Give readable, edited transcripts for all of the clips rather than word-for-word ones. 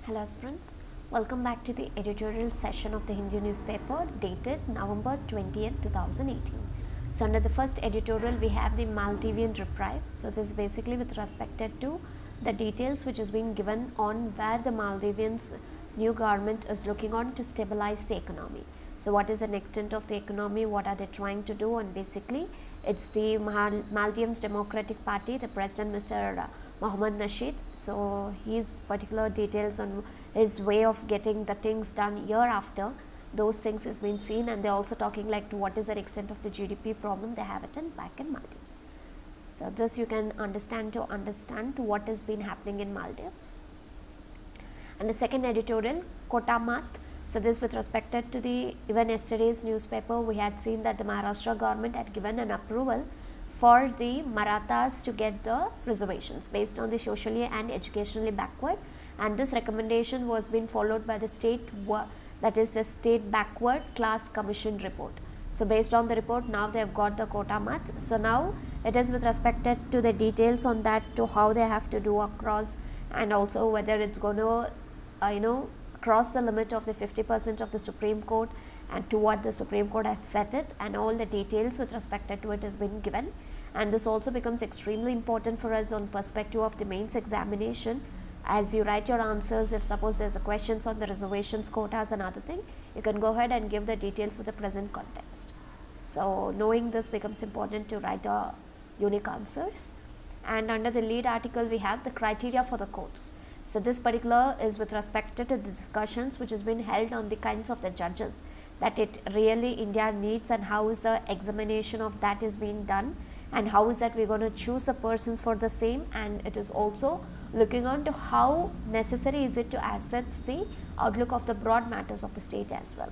Hello aspirants, welcome back to the editorial session of the Hindu newspaper dated November 20th, 2018. So under the first editorial we have the Maldivian reprieve. So this is basically with respect to the details which is being given on where the Maldivians new government is looking on to stabilize the economy. So what is the extent of the economy, what are they trying to do, and basically it's the Maldives Democratic Party, the president Mr. Mohammad Nasheed. So his particular details on his way of getting the things done year after, those things has been seen, and they're also talking like to what is the extent of the GDP problem they have it in back in Maldives. So this you can understand to what has been happening in Maldives. And the second editorial, Kota. So this with respect to the even yesterday's newspaper, we had seen that the Maharashtra government had given an approval for the Marathas to get the reservations based on the socially and educationally backward, and this recommendation was being followed by the state state backward class commission report. So based on the report, now they have got the quota math. So now it is with respect to the details on that, to how they have to do across, and also whether it's going to cross the limit of the 50% of the Supreme Court and to what the Supreme Court has set it, and all the details with respect to it has been given. And this also becomes extremely important for us on perspective of the mains examination. As you write your answers, if suppose there's a questions on the reservations, quotas and other thing, you can go ahead and give the details with the present context. So knowing this becomes important to write the unique answers. And under the lead article we have the criteria for the courts. So this particular is with respect to the discussions which has been held on the kinds of the judges that it really India needs, and how is the examination of that is being done, and how is that we're going to choose the persons for the same, and it is also looking on to how necessary is it to assess the outlook of the broad matters of the state as well.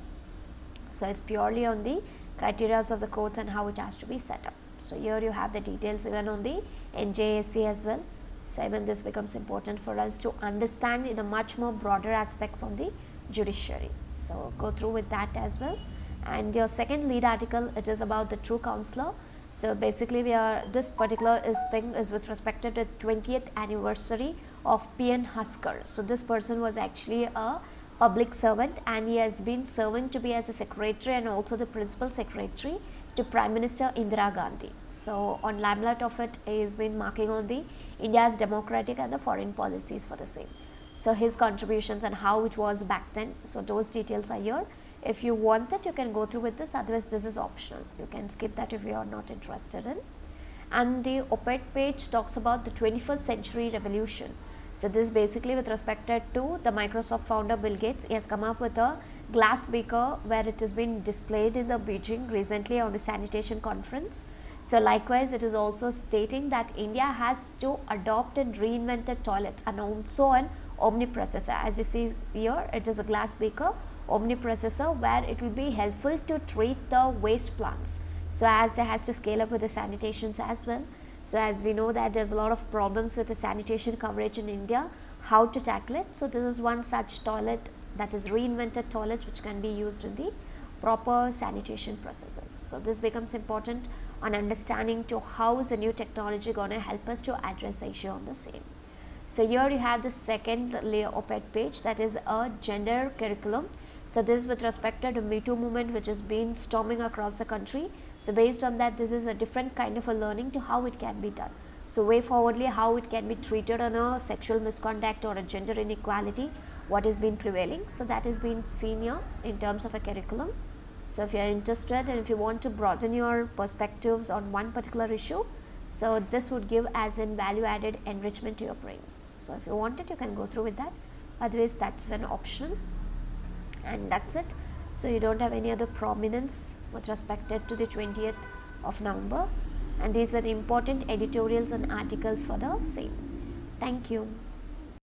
So it's purely on the criteria of the courts and how it has to be set up. So here you have the details even on the NJSC as well. So even this becomes important for us to understand in a much more broader aspects on the judiciary. So go through with that as well. And your second lead article, it is about the true counselor. So basically this particular thing is with respect to the 20th anniversary of P.N. Husker. So this person was actually a public servant, and he has been serving to be as a secretary and also the principal secretary to Prime Minister Indira Gandhi. So on limelight of it, he has been marking on the India's democratic and the foreign policies for the same. So his contributions and how it was back then. So those details are here. If you want it, you can go through with this, otherwise this is optional. You can skip that if you are not interested in. And the op-ed page talks about the 21st century revolution. So this basically with respect to the Microsoft founder Bill Gates. He has come up with a glass beaker where it has been displayed in the Beijing recently on the sanitation conference. So likewise, it is also stating that India has to adopt and reinvented toilets and also an omniprocessor. As you see here, it is a glass beaker omniprocessor where it will be helpful to treat the waste plants. So as they has to scale up with the sanitations as well. So as we know that there's a lot of problems with the sanitation coverage in India, how to tackle it. So this is one such toilet, that is reinvented toilet, which can be used in the proper sanitation processes. So this becomes important on understanding to how is the new technology going to help us to address the issue on the same. So here you have the second op-ed page, that is a gender curriculum. So this with respect to the Me Too movement which has been storming across the country. So based on that, this is a different kind of a learning to how it can be done. So way forwardly how it can be treated on a sexual misconduct or a gender inequality, what is been prevailing. So that is being seen here in terms of a curriculum. So if you are interested and if you want to broaden your perspectives on one particular issue, so this would give as in value added enrichment to your brains. So if you want it, you can go through with that, otherwise that's an option. And that's it. So you don't have any other prominence with respect to the 20th of November, and these were the important editorials and articles for the same. Thank you.